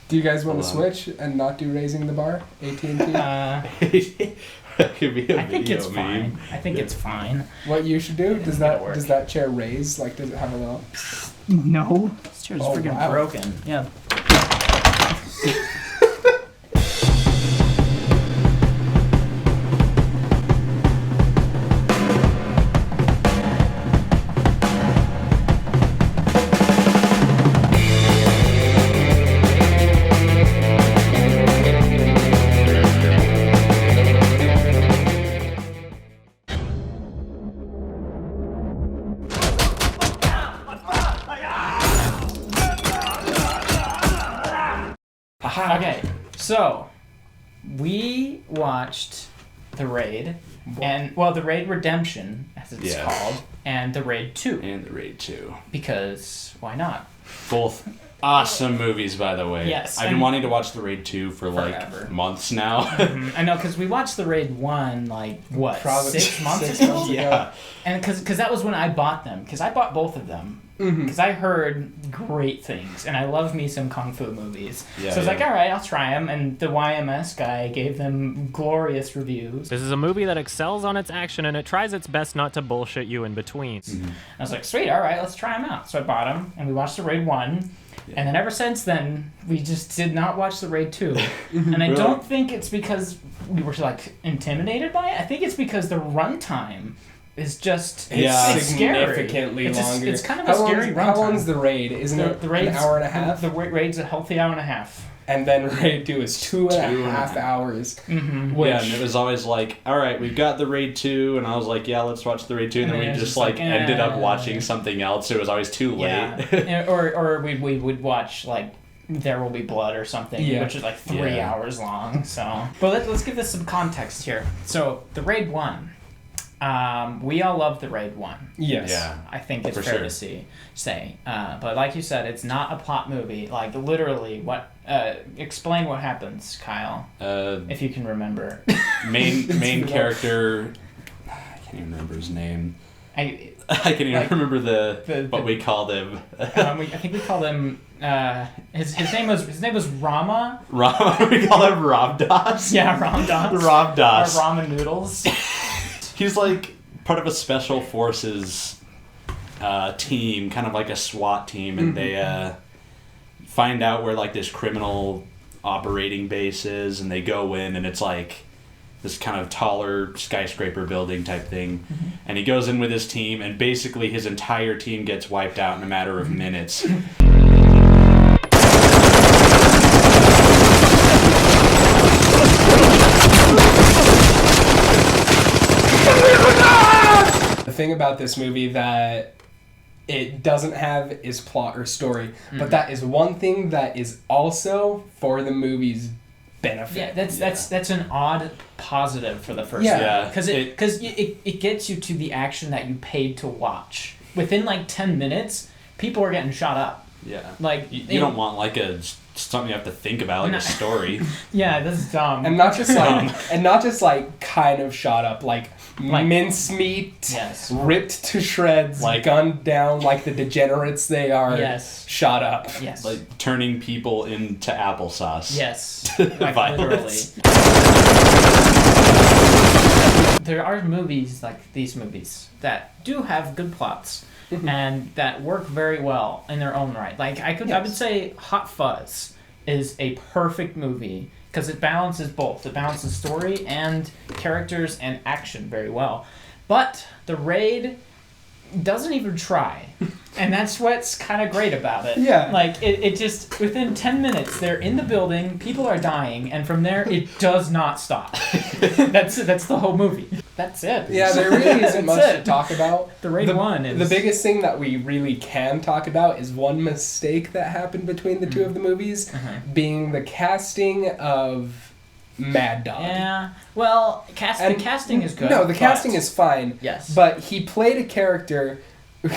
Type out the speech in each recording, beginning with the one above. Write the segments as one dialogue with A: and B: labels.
A: Do you guys want to switch and not do Raising the Bar? AT&T?
B: That could be a
C: I think it's
B: meme.
C: fine. I think it's fine.
A: What you should do? Does that chair raise? Like, does it have a little...
C: No. This chair's freaking
A: wow.
C: broken. Yeah. Okay, so we watched The Raid, and The Raid Redemption, as it's called, and The Raid 2.
B: And The Raid 2.
C: Because why not?
B: Both awesome movies, by the way.
C: Yes.
B: I've been wanting to watch The Raid 2 for
C: forever.
B: like months now.
C: I know, because we watched The Raid 1
A: Probably
C: 6 months
A: six
C: ago?
A: months ago.
B: Yeah.
C: And because that was when I bought them, because I bought both of them. Because I heard great things, and I love me some kung fu movies.
B: Yeah,
C: so I was like, all right, I'll try them. And the YMS guy gave them glorious reviews.
D: This is a movie that excels on its action, and it tries its best not to bullshit you in between.
C: I was like, sweet, all right, let's try them out. So I bought them, and we watched The Raid 1. And then ever since then, we just did not watch The Raid 2. And I don't think it's because we were, intimidated by it. I think it's because the runtime is just it's
A: significantly
C: scary.
A: longer.
C: It's kind of a scary runtime.
A: How long is The Raid? Isn't it an hour and a half?
C: The Raid's a healthy hour and a half.
A: And then Raid 2 is 2.5 hours.
C: Mm-hmm.
B: Yeah, and it was always like, all right, we've got The Raid 2, and I was like, yeah, let's watch The Raid 2, and then we just ended up watching something else. It was always too late.
C: Yeah. or we would watch There Will Be Blood or something, which is 3 hours long. So, but let's give this some context here. So The Raid 1. We all love The Raid 1.
A: Yes.
C: Yeah. I think it's fair to say. But like you said, it's not a plot movie. Literally, explain what happens, Kyle, if you can remember.
B: Main character, I can't even remember his name. I can't even remember what we called him.
C: I think we called him. His name was Rama.
B: Rama. We call him Ramdas.
C: Yeah, Ramdas.
B: Ramdas.
C: Or ramen noodles.
B: He's part of a special forces team, kind of like a SWAT team, and they find out where this criminal operating base is, and they go in, and it's this kind of taller skyscraper building type thing. And he goes in with his team, and basically his entire team gets wiped out in a matter of minutes.
A: The thing about this movie that it doesn't have is plot or story, but that is one thing that is also for the movie's benefit.
C: Yeah, that's an odd positive for the first
A: Yeah.
C: one.
B: Yeah.
C: Because it gets you to the action that you paid to watch. Within 10 minutes, people are getting shot up.
B: Yeah. You don't want something you have to think about, a story.
C: Yeah, this is dumb.
A: And not just kind of shot up, mincemeat, ripped to shreds, gunned down like the degenerates they are, shot up.
C: Yes.
B: Turning people into applesauce.
C: Yes.
B: Violence.
C: Literally. There are movies like these movies that do have good plots. And that work very well in their own right. I would say Hot Fuzz is a perfect movie because it balances both. It balances story and characters and action very well. But The Raid doesn't even try. And that's what's kind of great about it.
A: Yeah.
C: It just, within 10 minutes, they're in the building, people are dying, and from there, it does not stop. That's the whole movie. That's it.
A: Yeah, there really isn't much to talk about.
C: The Raid 1 is...
A: The biggest thing that we really can talk about is one mistake that happened between the two of the movies, being the casting of Mad Dog.
C: Yeah. Well, the casting is good.
A: No, the casting is fine.
C: Yes.
A: But he played a character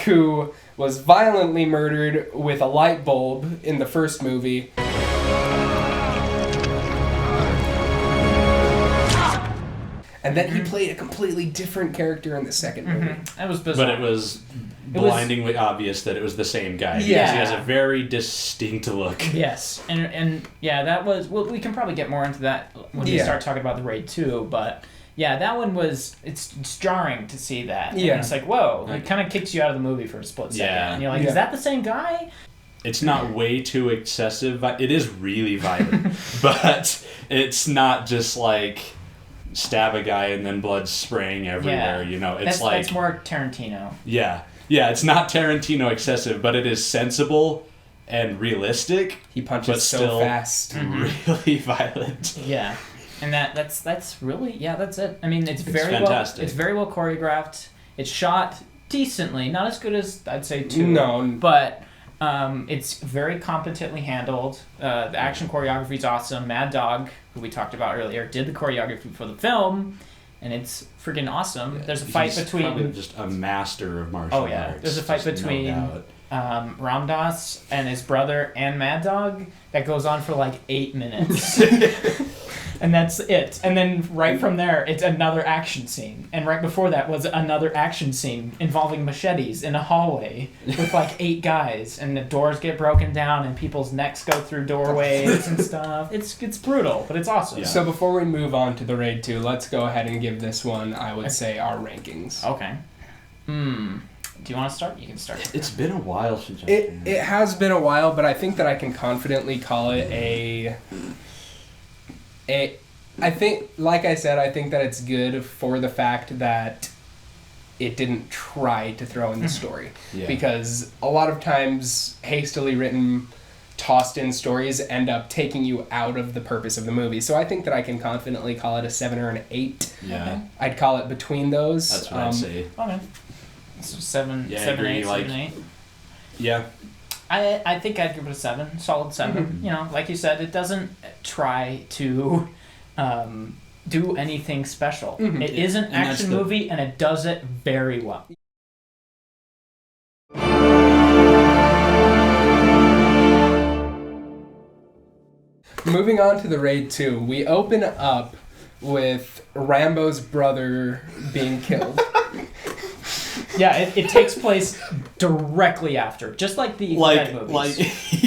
A: who was violently murdered with a light bulb in the first movie. And then he played a completely different character in the second movie.
C: It was bizarre.
B: But it was blindingly obvious that it was the same guy.
A: Yeah.
B: Because he has a very distinct look.
C: Yes. And yeah, that was... Well, we can probably get more into that when we start talking about the Raid 2, but... Yeah, that one was... It's jarring to see that.
A: Yeah.
C: And it's like, whoa. It kind of kicks you out of the movie for a split second.
B: Yeah.
C: And you're like, is that the same guy?
B: It's not way too excessive. It is really violent. But it's not just like... stab a guy and then blood spraying everywhere, you know. It's
C: that's more Tarantino.
B: Yeah, it's not Tarantino excessive, but it is sensible and realistic.
A: He punches so fast,
B: really violent.
C: Yeah, and that's really that's it. I mean, it's very
B: fantastic.
C: well. It's very well choreographed. It's shot decently, not as good as I'd say 2.
A: No,
C: but it's very competently handled. The action choreography is awesome. Mad Dog, who we talked about earlier, did the choreography for the film, and it's freaking awesome. There's a fight between...
B: probably just a master of martial arts.
C: There's a fight between Ramdas and his brother and Mad Dog that goes on for like 8 minutes. And that's it. And then right from there, it's another action scene. And right before that was another action scene involving machetes in a hallway with like 8 guys. And the doors get broken down and people's necks go through doorways and stuff. It's brutal, but it's awesome.
A: Yeah. So before we move on to the Raid 2, let's go ahead and give this one, I would say, our rankings.
C: Okay. Do you want to start? You can start.
B: It's been a while since
A: It has been a while, but I think that I can confidently call it I think, like I said, I think that it's good for the fact that it didn't try to throw in the story.
B: Yeah.
A: Because a lot of times, hastily written, tossed in stories end up taking you out of the purpose of the movie. So I think that I can confidently call it a 7 or an 8.
B: Yeah.
C: Okay.
A: I'd call it between those.
B: That's what I'd say.
C: Okay. So 7,
B: Yeah,
C: 7,
B: I agree,
C: 8,
B: like,
C: 7, 8.
B: Yeah.
C: I think I'd give it a 7, solid 7. You know, like you said, it doesn't try to do anything special. It is an action movie, and it does it very well.
A: Moving on to the Raid 2, we open up with Rambo's brother being killed.
C: Yeah, it takes place directly after, just like the Dead movies.
A: His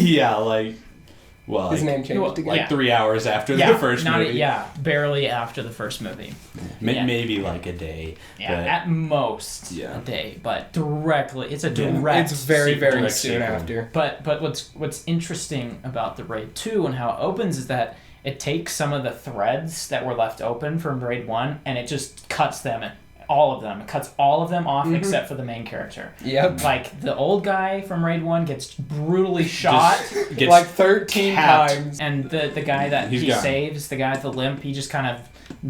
A: name changed again.
B: 3 hours after the first movie.
C: Barely after the first movie.
B: Maybe like a day.
C: Yeah, at most a day, but directly, it's a direct.
A: It's very,
C: sequel.
A: very soon after.
C: But what's interesting about the Raid 2 and how it opens is that it takes some of the threads that were left open from Raid 1 and it just cuts them. All of them. It cuts all of them off except for the main character.
A: Yep.
C: Like, the old guy from Raid 1 gets brutally shot.
A: Gets like 13 times.
C: And the guy that he saves, the guy with the limp, he just kind of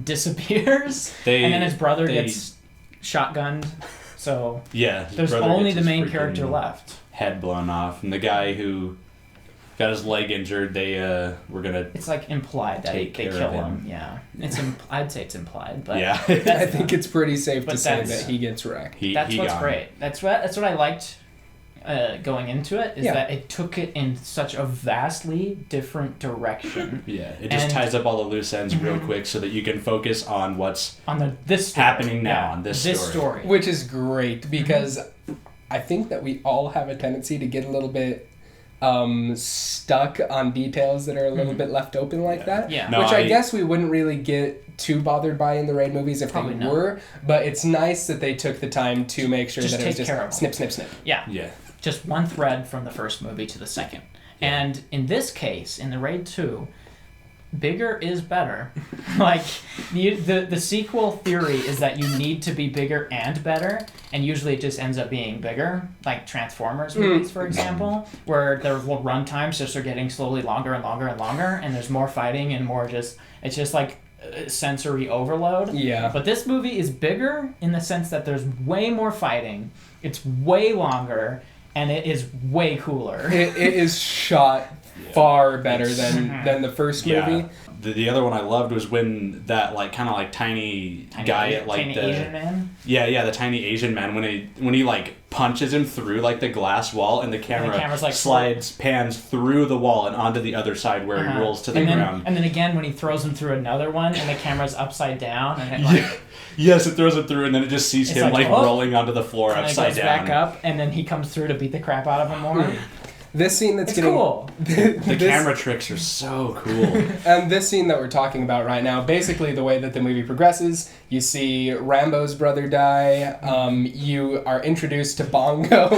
C: disappears. And then his brother gets shotgunned. So there's only the main character left.
B: Head blown off. And the guy who got his leg injured, they were going to...
C: It's like implied that they kill him. Yeah. I'd say it's implied, but...
A: Yeah. I think it's pretty safe to say that he gets wrecked.
C: That's what's great. That's what I liked going into it, is that it took it in such a vastly different direction.
B: Yeah. It just ties up all the loose ends real quick so that you can focus on what's
C: this
B: happening now on this story.
A: Which is great, because I think that we all have a tendency to get a little bit... stuck on details that are a little bit left open like that.
C: Yeah.
A: No, which I guess we wouldn't really get too bothered by in the Raid movies if they were, but it's nice that they took the time to make sure that it was just snip, snip, snip.
C: Yeah. Just one thread from the first movie to the second. Yeah. And in this case, in the Raid 2, bigger is better. Like, the sequel theory is that you need to be bigger and better, and usually it just ends up being bigger, like Transformers movies, for example, where their run times just are getting slowly longer and longer and longer, and there's more fighting and more it's just like sensory overload.
A: Yeah.
C: But this movie is bigger in the sense that there's way more fighting, it's way longer, and it is way cooler.
A: It is shot far better than the first movie.
B: The other one I loved was when that like kind of like tiny guy at like
C: tiny
B: the
C: Asian man.
B: the tiny Asian man when he like punches him through like the glass wall and the camera's like pans through the wall and onto the other side where he rolls to the ground.
C: And then again when he throws him through another one and the camera's upside down and it like
B: yes, it throws him through and then it just sees him like rolling onto the floor
C: and
B: upside
C: it goes
B: down.
C: Back up and then he comes through to beat the crap out of him more.
A: This scene that's
C: cool.
B: The camera tricks are so cool.
A: And this scene that we're talking about right now, basically the way that the movie progresses, you see Rambo's brother die. You are introduced to Bongo.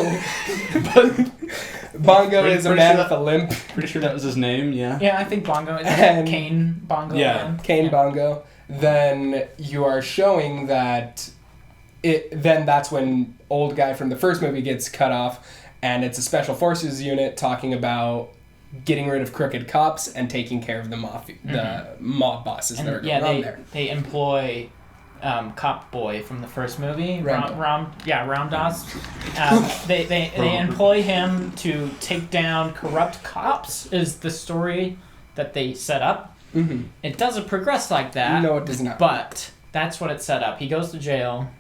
A: Bongo is a man with a limp.
B: Pretty sure that was his name. Yeah.
C: Yeah, I think Bongo is Kane Bongo.
B: Yeah,
A: Kane Bongo. Then you are showing that Then that's when old guy from the first movie gets cut off. And it's a special forces unit talking about getting rid of crooked cops and taking care of the mob bosses that are going on there.
C: They employ cop boy from the first movie, Ramdas. They employ him to take down corrupt cops. Is the story that they set up?
A: Mm-hmm.
C: It doesn't progress like that.
A: No, it does not.
C: But that's what it set up. He goes to jail.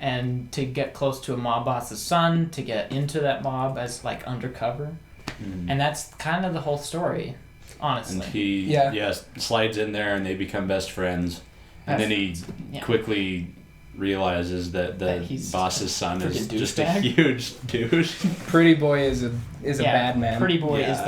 C: And to get close to a mob boss's son, to get into that mob as like undercover, and that's kind of the whole story, honestly.
B: And he slides in there, and they become best friends, and then he quickly realizes that the boss's son is just a huge douche.
A: Pretty Boy is a bad man.
C: Pretty Boy is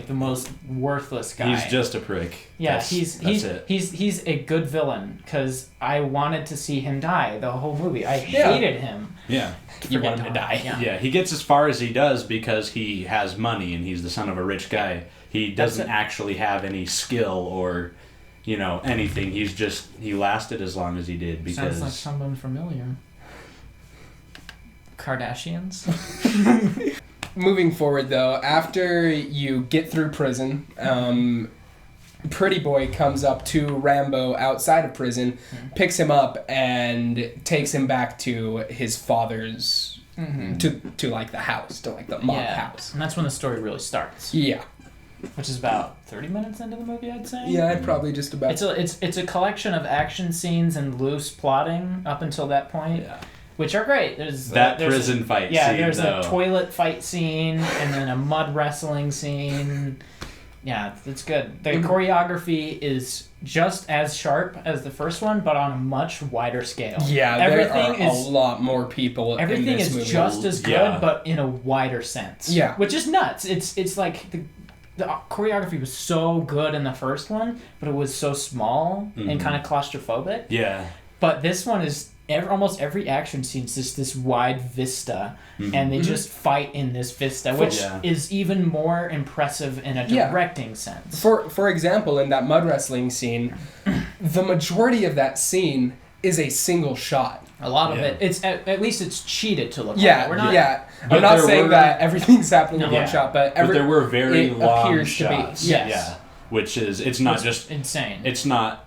C: the most worthless guy.
B: He's just a prick.
C: Yeah, he's a good villain because I wanted to see him die the whole movie. I hated him.
B: Yeah.
C: You want him to die.
B: Yeah, he gets as far as he does because he has money and he's the son of a rich guy. He doesn't actually have any skill or anything. He lasted as long as he did because...
C: Sounds like someone familiar. Kardashians?
A: Moving forward, though, after you get through prison, Pretty Boy comes up to Rambo outside of prison, picks him up, and takes him back to his father's... To like the house, to like the mob house.
C: And that's when the story really starts.
A: Yeah.
C: Which is about 30 minutes into the movie, I'd say.
A: Yeah, probably just about.
C: It's a collection of action scenes and loose plotting up until that point, which are great. There's
B: prison fight scene.
C: Yeah, there's a toilet fight scene and then a mud wrestling scene. Yeah, it's good. The choreography is just as sharp as the first one, but on a much wider scale.
A: Yeah, there are a lot more people.
C: Everything
A: in this
C: is
A: movie.
C: just as good, but in a wider sense.
A: Yeah,
C: which is nuts. It's like the choreography was so good in the first one, but it was so small and kind of claustrophobic.
B: Yeah.
C: But this one is almost every action scene is just this wide vista, and they just fight in this vista, which is even more impressive in a directing sense.
A: For example, in that mud wrestling scene, the majority of that scene is a single shot.
C: A lot of it, it's at least it's cheated to look like.
A: We're not, I'm not saying that everything's happening in one shot, but
B: there were very long
A: appears
B: shots.
A: To be. Yes.
B: Yeah, which is it's not just
C: insane.
B: It's not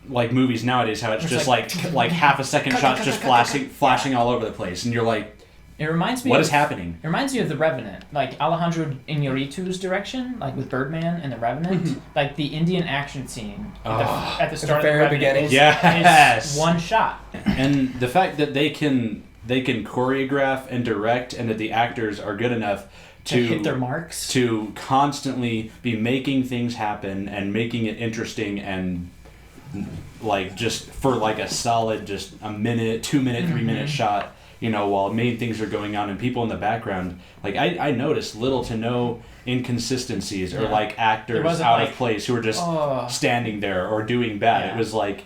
B: like movies nowadays how it's just like half a second shots just flashing all over the place, and you're like,
C: it reminds me.
B: What is happening?
C: It reminds me of The Revenant, like Alejandro Iñárritu's direction, like with Birdman and The Revenant, like the Indian action scene at the start of The Revenant. Is one shot.
B: And the fact that they can choreograph and direct, and that the actors are good enough to
C: hit their marks,
B: to constantly be making things happen and making it interesting, and like just for like a solid just a minute, 2 minute, 3 minute shot. While main things are going on and people in the background, like I noticed little to no inconsistencies or like actors out of place who were just standing there or doing bad. It was like,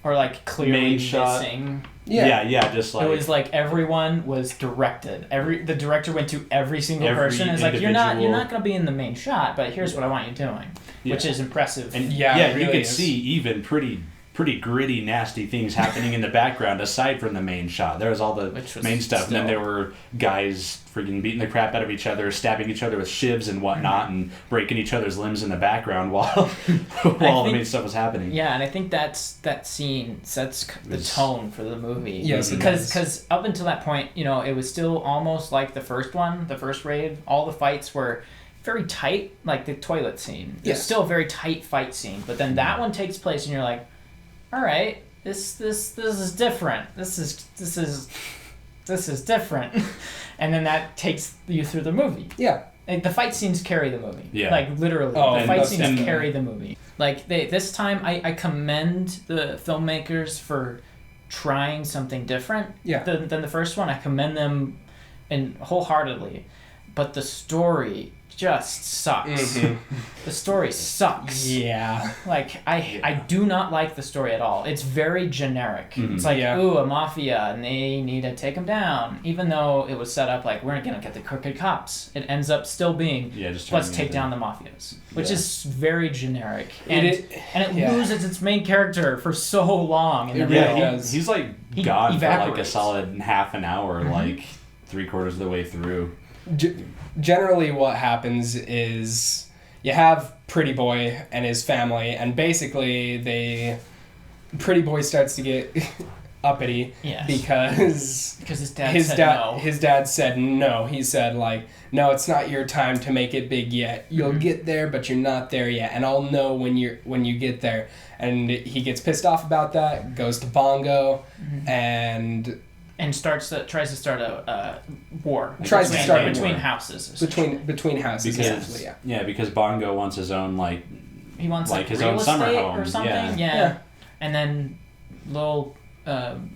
C: or like clearly missing.
B: Just like
C: it was like everyone was directed. The director went to every single person. It's like you're not going to be in the main shot, but here's what I want you doing, which is impressive.
B: And
C: really
B: you could see even pretty gritty, nasty things happening in the background aside from the main shot. There was all the main stuff, and then there were guys freaking beating the crap out of each other, stabbing each other with shivs and whatnot, and breaking each other's limbs in the background while all the main stuff was happening.
C: Yeah, and I think that scene sets the tone for the movie.
A: Yes,
C: because up until that point, it was still almost like the first one, the first raid. All the fights were very tight, like the toilet scene. It's
A: Yes.
C: still a very tight fight scene, but then that one takes place and you're like, all right, this is different. This is different. And then that takes you through the movie.
A: Yeah.
C: Like, the fight scenes carry the movie.
B: Yeah.
C: Like, literally.
A: Oh,
C: the fight
A: most
C: scenes
A: definitely.
C: carry the movie. Like, this time, I commend the filmmakers for trying something different than the first one. I commend them wholeheartedly. But the story just sucks.
A: Mhm.
C: The story sucks.
A: Yeah.
C: Like, I do not like the story at all. It's very generic.
B: Mhm.
C: It's like,
A: Yeah.
C: ooh, a mafia, and they need to take them down. Even though it was set up like, we're going to get the crooked cops. It ends up still being,
B: just
C: let's
B: turning
C: take
B: into-
C: down the mafias. Which
B: Yeah.
C: is very generic.
A: It
C: And it loses its main character for so long in the
A: It
C: middle.
A: really
B: Yeah,
A: does.
B: he's like
C: He
B: gone for like a
C: evaporates.
B: solid half an hour, like 3/4 of the way through.
A: Generally what happens is you have Pretty Boy and his family, and basically Pretty Boy starts to get uppity
C: Yes.
A: because
C: Because his
A: dad said no. He said, like, no, it's not your time to make it big yet. You'll get there, but you're not there yet, and I'll know when you get there. And he gets pissed off about that, goes to Bongo, and
C: tries to start a war.
A: Tries to start a
C: between
B: war.
C: houses.
A: between houses, essentially,
B: Because because Bongo wants his own like
C: He wants
B: like his
C: real
B: own summer
C: estate
B: home,
C: or something.
B: yeah.
A: Yeah.
C: And then little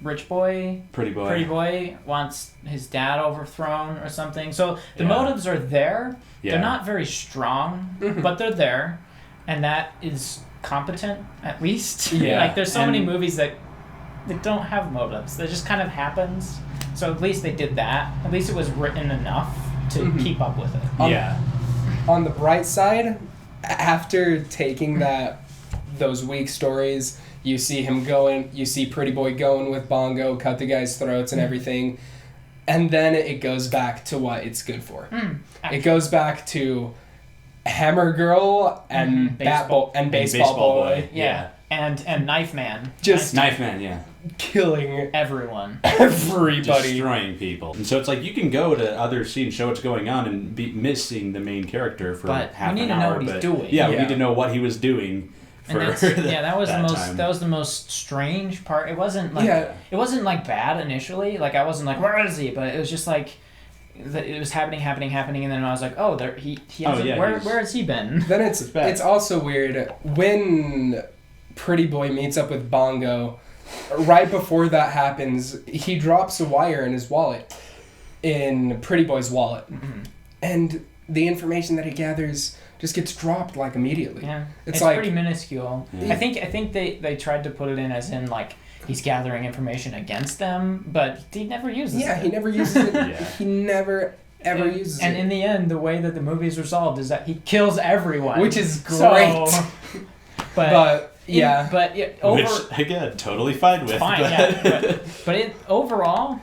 C: rich boy,
B: Pretty Boy.
C: Pretty Boy wants his dad overthrown or something. So the
B: Yeah.
C: motives are there.
B: Yeah.
C: They're not very strong, but they're there, and that is competent at least.
A: Yeah.
C: Like, there's so many
B: And-
C: movies that don't have motives. It just kind of happens. So at least they did that. At least it was written enough to keep up with it.
B: Yeah.
A: On the bright side, after taking those weak stories, you see Pretty Boy going with Bongo, cut the guy's throats and everything, and then it goes back to what it's good for. It goes back to Hammer Girl and
C: Baseball.
A: Baseball Boy
C: Yeah. And Knife Man.
A: Just
B: Knife Man, yeah.
A: killing
C: Everyone.
A: everybody.
B: Destroying people. And so it's like you can go to other scenes, show what's going on, and be missing the main character for
C: But
B: half
C: we need
B: an
C: to know
B: hour.
C: what he's
B: but
C: doing.
B: Yeah, we
A: Yeah.
B: need to know what he was doing for
C: And that was
B: time.
C: the most strange part. It wasn't like
A: Yeah.
C: it wasn't like bad initially. Like, I wasn't like, where is he? But it was just like it was happening, and then I was like, oh, there he hasn't,
B: yeah,
C: where has he been?
A: Then it's
B: bad.
A: it's also weird when Pretty Boy meets up with Bongo. Right before that happens, he drops a wire in his wallet, in Pretty Boy's wallet, and the information that he gathers just gets dropped like immediately.
C: Yeah,
A: It's
C: it's
A: like-
C: pretty minuscule.
B: Yeah.
C: I think they tried to put it in as in like he's gathering information against them, but he never uses
A: Yeah,
C: it.
A: he never uses it.
B: Yeah.
A: He never ever uses
C: And
A: it.
C: in the end, the way that the movie is resolved is that he kills everyone,
A: Which is
C: So-
A: great.
C: but
A: yeah.
B: Which, again, totally fine with.
C: fine,
B: but
C: yeah. But overall,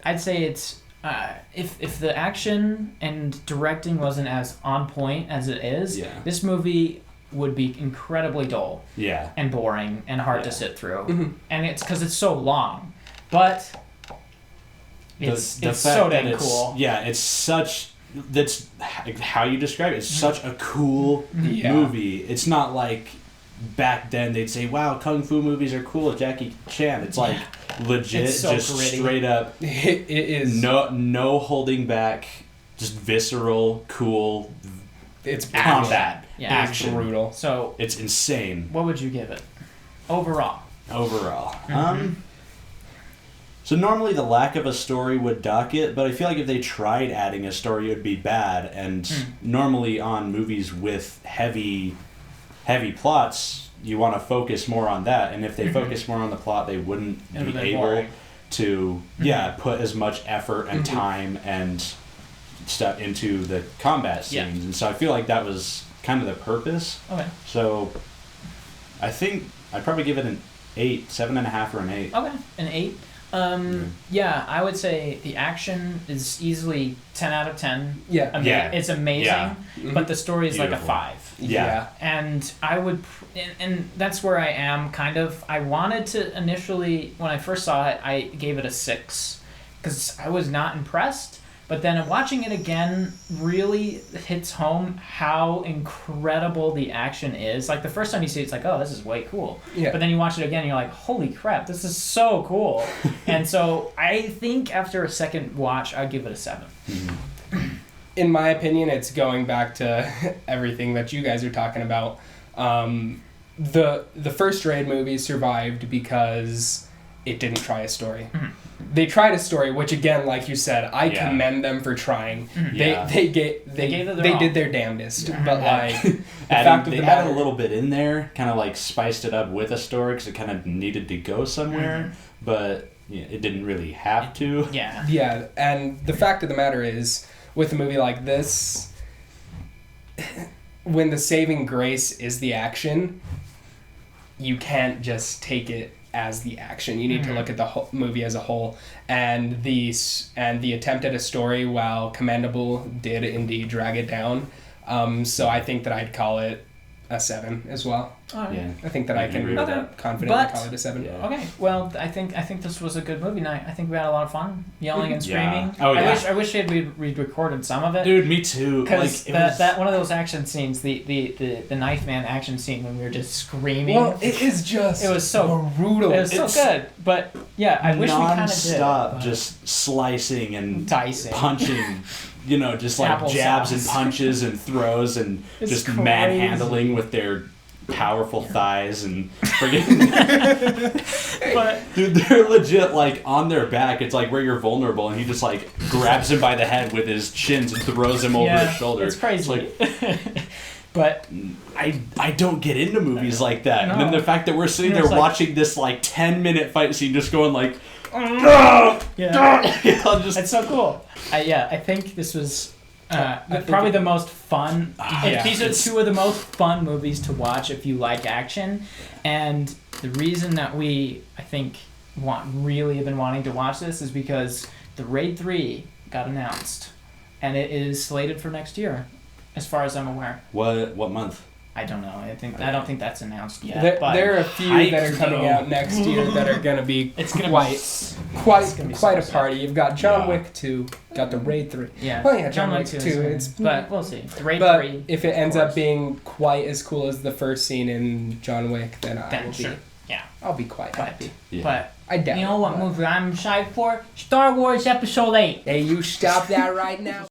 C: I'd say it's if the action and directing wasn't as on point as it is,
B: Yeah.
C: this movie would be incredibly dull
B: yeah.
C: and boring and hard to
B: Yeah.
C: sit through.
A: Mhm.
C: And it's because it's so long, but it's
B: The
C: it's
B: fact
C: so
B: that
C: dang cool.
B: Yeah, it's such. That's how you describe it. It's such a cool
A: Yeah.
B: movie. It's not like back then they'd say, "Wow, kung fu movies are cool with Jackie Chan." It's like legit,
C: It's so
B: just
C: gritty.
B: straight up,
A: It is.
B: no holding back, just visceral, cool
A: It's
B: combat,
C: Yeah.
A: It's
B: action.
A: brutal.
C: So,
B: It's insane
C: what would you give it overall?
B: overall. So normally the lack of a story would dock it, but I feel like if they tried adding a story, it would be bad. And normally on movies with heavy plots, you want to focus more on that. And if they focus more on the plot, they wouldn't
C: It would've
B: be
C: been
B: able
C: boring.
B: to put as much effort and time and stuff into the combat scenes.
C: Yeah.
B: And so I feel like that was kind of the purpose.
C: Okay.
B: So I think I'd probably give it an 8, 7.5 or an 8.
C: Okay, an 8. Yeah, I would say the action is easily 10 out of 10.
A: Yeah.
B: Yeah.
C: It's amazing,
B: Yeah.
C: but the story is like a
B: Beautiful.
C: 5.
B: Yeah.
C: And I would, and that's where I am kind of. I wanted to initially, when I first saw it, I gave it a 6 because I was not impressed, But then watching it again really hits home how incredible the action is. Like the first time you see it, it's like, oh, this is way cool.
A: Yeah.
C: But then you watch it again and you're like, holy crap, this is so cool. And so I think after a second watch, I'd give it a 7.
A: In my opinion, it's going back to everything that you guys are talking about. The first Raid movie survived because it didn't try a story. They tried a story, which again, like you said, I commend them for trying. They did their damnedest, but like the fact of
B: they
A: the
B: added
A: matter,
B: a little bit in there, kind of like spiced it up with a story because it kind of needed to go somewhere, but it didn't really have to.
C: Yeah.
A: And the fact of the matter is, with a movie like this, when the saving grace is the action, you can't just take it as the action. You need to look at the whole movie as a whole, and the attempt at a story, while commendable, did indeed drag it down. So I think that I'd call it a 7 as well.
B: Yeah,
A: I think that I can confidently call it a 7.
B: Yeah.
C: Okay, well, I think this was a good movie night. I think we had a lot of fun yelling and screaming.
B: Oh, yeah.
C: I wish we'd recorded some of it.
B: Dude, me too.
C: Because that one of those action scenes, the knife man action scene when we were just screaming.
A: Well, it is just
C: it was so
A: brutal.
C: It was so good, but yeah, I wish we kind of did.
B: Non-stop, just slicing and
C: dicing,
B: punching. Just like
C: Apple
B: jabs
C: sauce.
B: and punches and throws and
C: It's
B: just
C: crazy.
B: manhandling with their powerful thighs and friggin'
C: But
B: dude, they're legit like on their back. It's like where you're vulnerable, and he just like grabs him by the head with his chins and throws him over his shoulder.
C: It's crazy.
B: It's like,
C: but
B: I don't get into movies like that.
C: No.
B: And then the fact that we're sitting there
C: It's like-
B: watching this like 10-minute fight scene, just going like,
C: yeah,
B: just
C: it's so cool. I think this was
A: think
C: probably the most fun.
A: Yeah.
C: These are two of the most fun movies to watch if you like action, and the reason that we really have been wanting to watch this is because the Raid 3 got announced, and it is slated for next year, as far as I'm aware.
B: what month?
C: I don't know. I don't think that's announced yet. But
A: There are a few that are coming out next year that are going to be
C: it's gonna
A: quite
C: be
A: quite a
C: so
A: party. You've got John
B: Yeah.
A: Wick 2, got the Raid 3.
C: Yeah.
A: Well, yeah,
C: John Wick 2
A: It's
C: but we'll see. The Raid
A: but
C: 3.
A: if it ends
C: of
A: up
C: course.
A: being quite as cool as the first scene in John Wick, then I will
C: sure.
A: be.
C: Yeah.
A: I'll be quite happy.
B: Yeah.
C: But
A: I doubt.
C: you know what
A: it, but-
C: movie I'm excited for? Star Wars Episode 8.
A: Hey, you stop that right now.